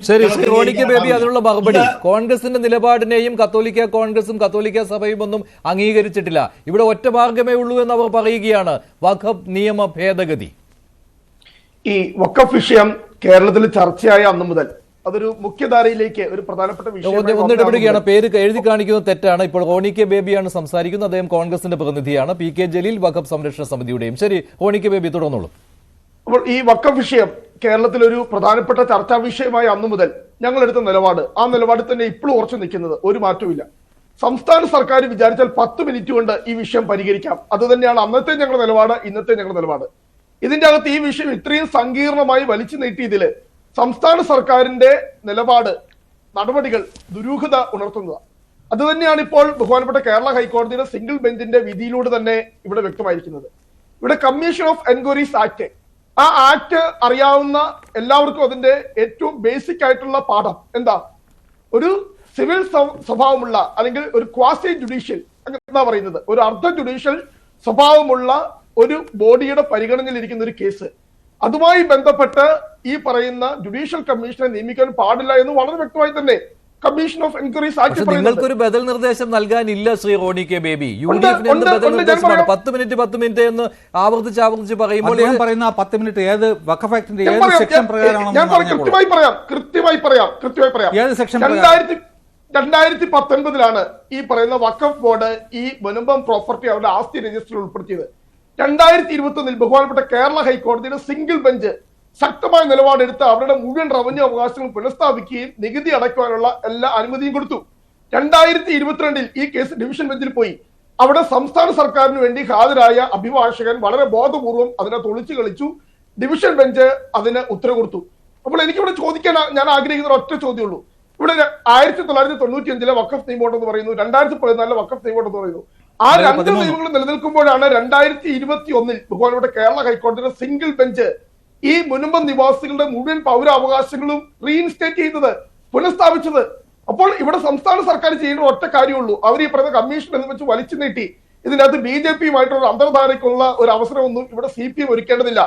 ശരി, ശ്രീ റോണിക്ക് ബേബി അതിനുള്ള മറുപടി. കോൺഗ്രസിന്റെ നിലപാടിനെയും കത്തോലിക്ക കോൺഗ്രസും കത്തോലിക്ക സഭയും ഒന്നും അംഗീകരിച്ചിട്ടില്ല. ഇവിടെ ഒറ്റ മാർഗമേ ഉള്ളൂ എന്ന് അവർ പറയുകയാണ്, വഖഫ് നിയമ ഭേദഗതി. ഈ വഖഫ് വിഷയം കേരളത്തിൽ ചർച്ചയായ അന്നു മുതൽ അതൊരു മുഖ്യധാരയിലേക്ക് ഒരു പ്രധാനപ്പെട്ട വിഷയം ഒന്നിടപെടുകയാണ്. പേര് എഴുതി കാണിക്കുന്നത് തെറ്റാണ്. ഇപ്പോൾ റോണി കെ ബേബിയാണ് സംസാരിക്കുന്നത്. അദ്ദേഹം കോൺഗ്രസിന്റെ പ്രതിനിധിയാണ്. പി കെ ജലീൽ വഖഫ് സംരക്ഷണ സമിതിയുടെയും. ശരി, റോണി കെ ബേബി തുടർന്നോളൂ. അപ്പോൾ ഈ വഖഫ് വിഷയം കേരളത്തിൽ ഒരു പ്രധാനപ്പെട്ട ചർച്ചാ വിഷയമായ അന്നു മുതൽ ഞങ്ങൾ എടുത്ത നിലപാട്, ആ നിലപാടിൽ തന്നെ ഇപ്പോഴും ഉറച്ചു നിൽക്കുന്നത്, ഒരു മാറ്റവുമില്ല. സംസ്ഥാന സർക്കാർ വിചാരിച്ചാൽ 10 മിനിറ്റ് കൊണ്ട് ഈ വിഷയം പരിഹരിക്കാം. അത് തന്നെയാണ് അന്നത്തെ ഞങ്ങളുടെ നിലപാട്, ഇന്നത്തെ ഞങ്ങളുടെ നിലപാട്. ഇതിന്റെ അകത്ത് ഈ വിഷയം ഇത്രയും സങ്കീർണമായി വലിച്ചു നീട്ടിയതില് സംസ്ഥാന സർക്കാരിന്റെ നിലപാട്, നടപടികൾ ദുരൂഹത ഉണർത്തുന്നതാണ്. അത് തന്നെയാണ് ഇപ്പോൾ ബഹുമാനപ്പെട്ട കേരള ഹൈക്കോടതിയുടെ സിംഗിൾ ബെഞ്ചിന്റെ വിധിയിലൂടെ തന്നെ ഇവിടെ വ്യക്തമായിരിക്കുന്നത്. ഇവിടെ കമ്മീഷൻ ഓഫ് എൻക്വയറീസ് ആക്ട്, ആ ആക്ട് അറിയാവുന്ന എല്ലാവർക്കും അതിന്റെ ഏറ്റവും ബേസിക് ആയിട്ടുള്ള പാഠം എന്താ? ഒരു സിവിൽ സ്വഭാവമുള്ള അല്ലെങ്കിൽ ഒരു ക്വാസി ജുഡീഷ്യൽ എന്താ പറയുന്നത്, ഒരു അർദ്ധ ജുഡീഷ്യൽ സ്വഭാവമുള്ള ഒരു ബോഡിയുടെ പരിഗണനയിൽ ഇരിക്കുന്ന ഒരു കേസ്, അതുമായി ബന്ധപ്പെട്ട് ഈ പറയുന്ന ജുഡീഷ്യൽ കമ്മീഷനെ നിയമിക്കാൻ പാടില്ല എന്ന് വളരെ വ്യക്തമായി തന്നെ കമ്മീഷൻ ഓഫ് എൻക്വയറീസ് ആക്ട് പറയുന്നത്. നിങ്ങൾക്കൊരു ബദൽ നിർദ്ദേശം നൽകാനില്ല ശ്രീ റോണി കെ ബേബി. UDF ബദൽ നിർദ്ദേശമാണ് 10 മിനിറ്റ് എന്ന് ആവർത്തിച്ച് പറയുമ്പോൾ പറയുന്ന 10 മിനിറ്റ് ഏത് വഖഫ് ആക്ടിന്റെ ഏത് സെക്ഷൻ പ്രകാരമാണ്? കൃത്യമായി പറയാം. ഏത് സെക്ഷൻ? 2019 ഈ പറയുന്ന വഖഫ് ബോർഡ് ഈ മുനമ്പം പ്രോപ്പർട്ടി അവരുടെ ആസ്തി രജിസ്റ്ററിൽ ഉൾപ്പെടുത്തിയത്. 2021 ബഹുമാനപ്പെട്ട കേരള ഹൈക്കോടതിയുടെ സിംഗിൾ ബെഞ്ച് ശക്തമായ നിലപാടെടുത്ത് അവരുടെ മുഴുവൻ റവന്യൂ അവകാശങ്ങൾ പുനഃസ്ഥാപിക്കുകയും നികുതി അടയ്ക്കുവാനുള്ള എല്ലാ അനുമതിയും കൊടുത്തു. 2022 ഈ കേസ് ഡിവിഷൻ ബെഞ്ചിൽ പോയി. അവിടെ സംസ്ഥാന സർക്കാരിന് വേണ്ടി ഹാജരായ അഭിഭാഷകൻ വളരെ ബോധപൂർവം അതിനെ തൊളിച്ചു കളിച്ചു. ഡിവിഷൻ ബെഞ്ച് അതിന് ഉത്തരവ് കൊടുത്തു. അപ്പോൾ എനിക്കിവിടെ ചോദിക്കാൻ ഞാൻ ആഗ്രഹിക്കുന്ന ഒറ്റ ചോദ്യമുള്ളൂ. ഇവിടെ 1995 വഖഫ് നിയമം പറയുന്നു, 2014 വഖഫ് നിയമം പറയുന്നു. ആ രണ്ട് നിയമങ്ങൾ നിലനിൽക്കുമ്പോഴാണ് 2021 ബഹുമാനപ്പെട്ട കേരള ഹൈക്കോടതിയുടെ സിംഗിൾ ബെഞ്ച് ഈ മുനമ്പം നിവാസികളുടെ മുഴുവൻ പൗരാവകാശങ്ങളും റീഇൻസ്റ്റേറ്റ് ചെയ്തത്, പുനഃസ്ഥാപിച്ചത്. അപ്പോൾ ഇവിടെ സംസ്ഥാന സർക്കാർ ചെയ്യേണ്ട ഒറ്റ കാര്യമുള്ളൂ, അവർ ഈ പറയുന്ന കമ്മീഷൻ എന്ന് വെച്ച് വലിച്ചു നീട്ടി ഇതിനകത്ത് BJP-യുമായിട്ടുള്ള അന്തർധാരയ്ക്കുള്ള ഒരു അവസരമൊന്നും ഇവിടെ CPM ഒരുക്കേണ്ടതില്ല.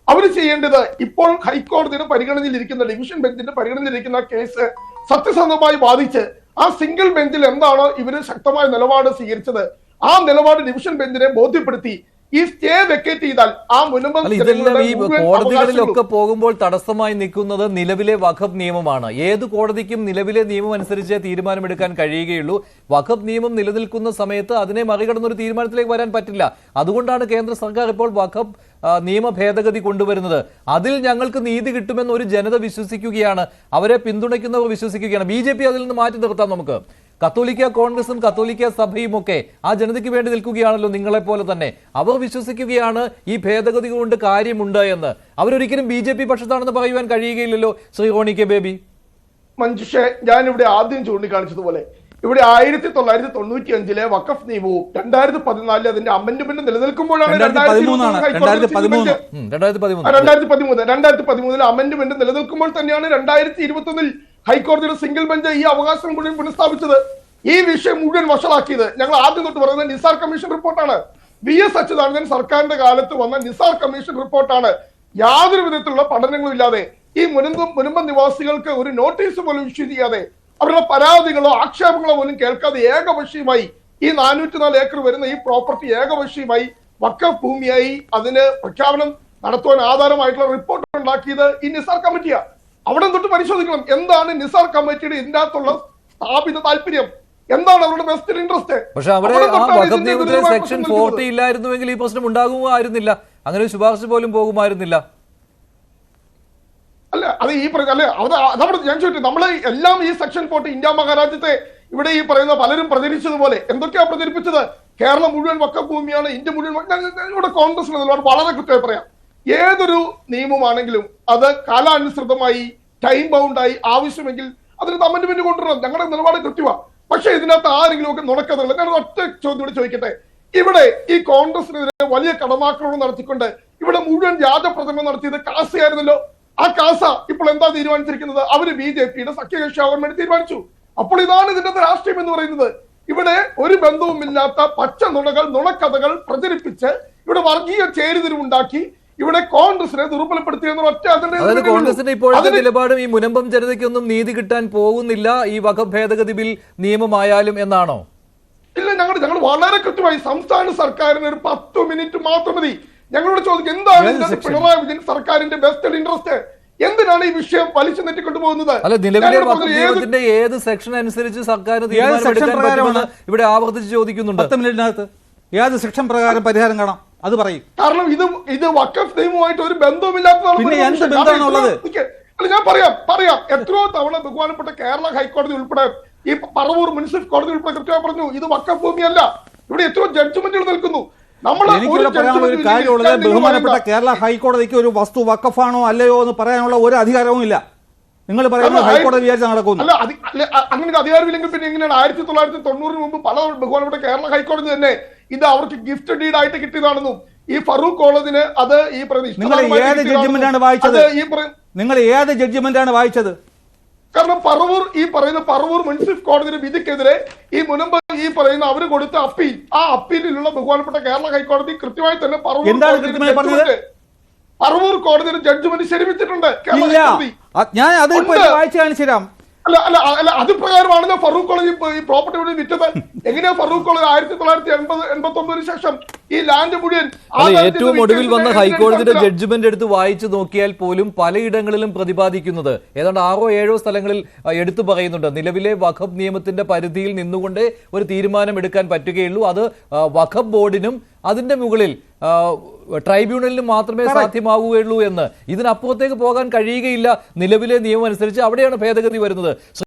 അവർ ചെയ്യേണ്ടത് ഇപ്പോൾ ഹൈക്കോടതിയുടെ പരിഗണനയിലിരിക്കുന്ന, ഡിവിഷൻ ബെഞ്ചിന്റെ പരിഗണനയിലിരിക്കുന്ന കേസ് സത്യസന്ധമായി ബാധിച്ച് ആ സിംഗിൾ ബെഞ്ചിൽ എന്താണോ ഇവര് ശക്തമായ നിലപാട് സ്വീകരിച്ചത്, ആ നിലപാട് ഡിവിഷൻ ബെഞ്ചിനെ ബോധ്യപ്പെടുത്തി ഈ സ്റ്റേ വെക്കേറ്റ് ചെയ്താൽ ആ മുനമ്പം ഇതെല്ലാം ഈ കോടതികളിലൊക്കെ പോകുമ്പോൾ തടസ്സമായി നിൽക്കുന്നത് നിലവിലെ വഖഫ് നിയമമാണ്. ഏത് കോടതിക്കും നിലവിലെ നിയമം അനുസരിച്ച് തീരുമാനമെടുക്കാൻ കഴിയുകയുള്ളൂ. വഖഫ് നിയമം നിലനിൽക്കുന്ന സമയത്ത് അതിനെ മറികടന്ന ഒരു തീരുമാനത്തിലേക്ക് വരാൻ പറ്റില്ല. അതുകൊണ്ടാണ് കേന്ദ്ര സർക്കാർ ഇപ്പോൾ വഖഫ് നിയമ ഭേദഗതി കൊണ്ടുവരുന്നത്. അതിൽ ഞങ്ങൾക്ക് നീതി കിട്ടുമെന്ന് ഒരു ജനത വിശ്വസിക്കുകയാണ്, അവരെ പിന്തുണയ്ക്കുന്നവർ വിശ്വസിക്കുകയാണ്. BJP അതിൽ നിന്ന് മാറ്റി നിർത്താം. നമുക്ക് കത്തോലിക്ക കോൺഗ്രസും കത്തോലിക്ക സഭയും ഒക്കെ ആ ജനതയ്ക്ക് വേണ്ടി നിൽക്കുകയാണല്ലോ, നിങ്ങളെപ്പോലെ തന്നെ. അവർ വിശ്വസിക്കുകയാണ് ഈ ഭേദഗതി കൊണ്ട് കാര്യമുണ്ട് എന്ന്. അവരൊരിക്കലും BJP പക്ഷത്താണെന്ന് പറയുവാൻ കഴിയുകയില്ലല്ലോ ശ്രീ റോണി കെ ബേബി. മഞ്ജുഷേ, ഞാനിവിടെ ആദ്യം ചൂണ്ടിക്കാണിച്ചതുപോലെ ഇവിടെ 1995 വഖഫ് നിയമവും 2014 അതിന്റെ അമെന്റ്മെന്റ് നിലനിൽക്കുമ്പോഴാണ് 2013 അമെന്റ്മെന്റ് നിലനിൽക്കുമ്പോൾ തന്നെയാണ് 2021 ഹൈക്കോടതിയുടെ സിംഗിൾ ബെഞ്ച് ഈ അവകാശം മുഴുവൻ പുനഃസ്ഥാപിച്ചത്. ഈ വിഷയം മുഴുവൻ വഷളാക്കിയത് ഞങ്ങൾ ആദ്യം തൊട്ട് പറയുന്നത് നിസാർ കമ്മീഷൻ റിപ്പോർട്ടാണ്. VS അച്യുതാനന്ദൻ സർക്കാരിന്റെ കാലത്ത് വന്ന നിസാർ കമ്മീഷൻ റിപ്പോർട്ടാണ്. യാതൊരു വിധത്തിലുള്ള പഠനങ്ങളും ഇല്ലാതെ ഈ മുനമ്പം നിവാസികൾക്ക് ഒരു നോട്ടീസ് പോലും ഇഷ്യൂ ചെയ്യാതെ അവരുടെ പരാതികളോ ആക്ഷേപങ്ങളോ പോലും കേൾക്കാതെ ഏകപക്ഷീയമായി ഈ 404 ഏക്കർ വരുന്ന ഈ പ്രോപ്പർട്ടി ഏകപക്ഷീയമായി വഖഫ് ഭൂമിയായി അതിന് പ്രഖ്യാപനം നടത്തുവാൻ ആധാരമായിട്ടുള്ള റിപ്പോർട്ട് ഉണ്ടാക്കിയത് ഈ നിസാർ കമ്മിറ്റിയാണ്. അവിടെ തൊട്ട് പരിശോധിക്കണം എന്താണ് നിസാർ കമ്മിറ്റിയുടെ ഇതിന്റെ അകത്തുള്ള സ്ഥാപിത താല്പര്യം, എന്താണ് അവരുടെ ബെസ്റ്റ് ഇൻട്രസ്റ്റ്. പക്ഷെ അവിടെ വഖഫ് നിയമത്തിലെ സെക്ഷൻ 40 ഇല്ലായിരുന്നുവെങ്കിൽ ഈ പ്രശ്നം ഉണ്ടാകുമായിരുന്നില്ല, അങ്ങനെ ശുപാർശ പോലും പോകുമായിരുന്നില്ല. അല്ല അത് ഈ അല്ലെ അതവിടെ ഞാൻ ചോദിച്ചു, നമ്മൾ എല്ലാം ഈ സെക്ഷൻ 40 ഇന്ത്യ മഹാരാജ്യത്തെ ഇവിടെ ഈ പറയുന്ന പലരും പ്രചരിച്ചതുപോലെ എന്തൊക്കെയാ പ്രചരിപ്പിച്ചത്? കേരളം മുഴുവൻ വഖഫ് ഭൂമിയാണ്, ഇന്ത്യ മുഴുവൻ. ഇവിടെ കോൺഗ്രസിന്റെ നിലപാട് വളരെ കൃത്യമായി പറയാം. ഏതൊരു നിയമമാണെങ്കിലും അത് കാലാനുസൃതമായി ടൈം ബൗണ്ടായി ആവശ്യമെങ്കിൽ അതിന് അമെന്റ്മെന്റ് കൊണ്ടുവരണം. ഞങ്ങളുടെ നിലപാട് കൃത്യമാണ്. പക്ഷെ ഇതിനകത്ത് ആരെങ്കിലും ഒക്കെ നുണക്കഥകൾ. ഞാൻ ഒറ്റ ചോദ്യം കൂടി ചോദിക്കട്ടെ. ഇവിടെ ഈ കോൺഗ്രസിനെതിരെ വലിയ കടമാക്രമണം നടത്തിക്കൊണ്ട് ഇവിടെ മുഴുവൻ വ്യാജപ്രചരണം നടത്തിയത് കാസയായിരുന്നല്ലോ. ആ കാസ ഇപ്പോൾ എന്താ തീരുമാനിച്ചിരിക്കുന്നത്? അവര് BJP-യുടെ സഖ്യകക്ഷി ആവാൻ വേണ്ടി തീരുമാനിച്ചു. അപ്പോൾ ഇതാണ് ഇതിന്റെ രാഷ്ട്രീയം എന്ന് പറയുന്നത്. ഇവിടെ ഒരു ബന്ധവുമില്ലാത്ത പച്ച നുണകൾ, നുണക്കഥകൾ പ്രചരിപ്പിച്ച് ഇവിടെ വർഗീയ ചേരിതിരിവുണ്ടാക്കി ഇവിടെ കോൺഗ്രസിനെ ദുർബലപ്പെടുത്തിയെന്ന ഒറ്റ അതായത് കോൺഗ്രസിന്റെ ഇപ്പോഴത്തെ നിലപാടും ഈ മുനമ്പം ജനതയ്ക്കൊന്നും നീതി കിട്ടാൻ പോകുന്നില്ല ഈ വഖഫ് ഭേദഗതി ബിൽ നിയമമായാലും എന്നാണോ? ഇല്ല, ഞങ്ങൾ വളരെ കൃത്യമായി സംസ്ഥാന സർക്കാരിന് ഒരു 10 മിനിറ്റ് മാത്രം മതി. ഞങ്ങളോട് ചോദിക്കും എന്താണ് പിണറായി വിജയൻ സർക്കാരിന്റെ ബെസ്റ്റ് ഇൻട്രസ്റ്റ്, എന്തിനാണ് ഈ വിഷയം വലിച്ചു നെറ്റിക്കൊണ്ടുപോകുന്നത്? അല്ല, നിലവിലെ വഖഫ് നിയമത്തിന്റെ ഏത് സെക്ഷൻ അനുസരിച്ച് സർക്കാർ തീരുമാനമെടുക്കാൻ പറ്റുമെന്ന് ഇവിടെ ആവർത്തിച്ച് ചോദിക്കുന്നുണ്ട്. 10 മിനിറ്റിനകത്ത് ഏത് സെക്ഷൻ പ്രകാരം പരിഹാരം കാണാം അത് പറയും. കാരണം ഇത് വഖഫ് നിയമവുമായിട്ട് ഒരു ബന്ധവുമില്ലാത്തതാണ്. പിന്നെ എന്ത് ബന്ധമാണുള്ളത്? ഞാൻ പറയാം എത്രയോ തവണ ബഹുമാനപ്പെട്ട കേരള ഹൈക്കോടതി ഉൾപ്പെടെ ഈ പറവൂർ മുനിസിപ്പൽ കോടതി ഉൾപ്പെടെ കൃത്യമായി പറഞ്ഞു ഇത് വഖഫ് ഭൂമിയല്ല. ഇവിടെ എത്രയോ ജഡ്ജ്മെന്റുകൾ നിൽക്കുന്നു. എനിക്കിവിടെ പറയാനുള്ള ഒരു കാര്യമുള്ളത്, ബഹുമാനപ്പെട്ട കേരള ഹൈക്കോടതിക്ക് ഒരു വസ്തു വഖഫാണോ അല്ലയോ എന്ന് പറയാനുള്ള ഒരു അധികാരവും ഇല്ല. നിങ്ങൾ പറയുന്നത് ഹൈക്കോടതി വിചാരിച്ച് നടക്കുന്നു. അല്ല, അങ്ങനെ അധികാരമില്ലെങ്കിൽ പിന്നെ എങ്ങനെയാണ് 1990 മുമ്പ് പല ബഹുമാനപ്പെട്ട കേരള ഹൈക്കോടതി തന്നെ ഇത് അവർക്ക് ഗിഫ്റ്റ് ഡീഡ് ആയിട്ട് കിട്ടിയതാണെന്നും ഈ ഫറൂഖ് കോളേജിന് അത് ഈ നിങ്ങൾ ഏത് ജഡ്ജ്മെന്റാണ് വായിച്ചത്? നിങ്ങൾ ഏത് ജഡ്ജ്മെന്റാണ് വായിച്ചത്? കാരണം പറവൂർ മുനിസിപ്പൽ കോടതിയുടെ വിധിക്കെതിരെ ഈ മുൻപ് ഈ പറയുന്ന അവര് കൊടുത്ത അപ്പീൽ, ആ അപ്പീലിലുള്ള ബഹുമാനപ്പെട്ട കേരള ഹൈക്കോടതി കൃത്യമായി തന്നെ പറവൂർ കോടതിയുടെ ജഡ്ജ്മെന്റ് ശരിവെച്ചിട്ടുണ്ട്. ഞാൻ അത് വായിച്ചു കാണിച്ചു തരാം. അല്ല അത് പ്രകാരമാണല്ലോ ഫറൂഖ് കോളേജ് ഈ പ്രോപ്പർട്ടി മുഴുവൻ വിറ്റത്. എങ്ങനെയാ ഫറൂഖ് കോളേജ് 1989 ശേഷം ഈ ലാൻഡ് മുഴുവൻ ഏറ്റവും ഒടുവിൽ വന്ന ഹൈക്കോടതിയുടെ ജഡ്ജ്മെന്റ് എടുത്ത് വായിച്ചു നോക്കിയാൽ പോലും പലയിടങ്ങളിലും പ്രതിപാദിക്കുന്നത് ഏതാണ്ട് 6 or 7 സ്ഥലങ്ങളിൽ എടുത്തു പറയുന്നുണ്ട് നിലവിലെ വഖഫ് നിയമത്തിന്റെ പരിധിയിൽ നിന്നുകൊണ്ട് ഒരു തീരുമാനം എടുക്കാൻ പറ്റുകയുള്ളൂ. അത് വഖഫ് ബോർഡിനും അതിന്റെ മുകളിൽ ട്രൈബ്യൂണലിനും മാത്രമേ സാധ്യമാവുകയുള്ളൂ എന്ന്. ഇതിനപ്പുറത്തേക്ക് പോകാൻ കഴിയുകയില്ല നിലവിലെ നിയമം അനുസരിച്ച്. അവിടെയാണ് ഭേദഗതി വരുന്നത്.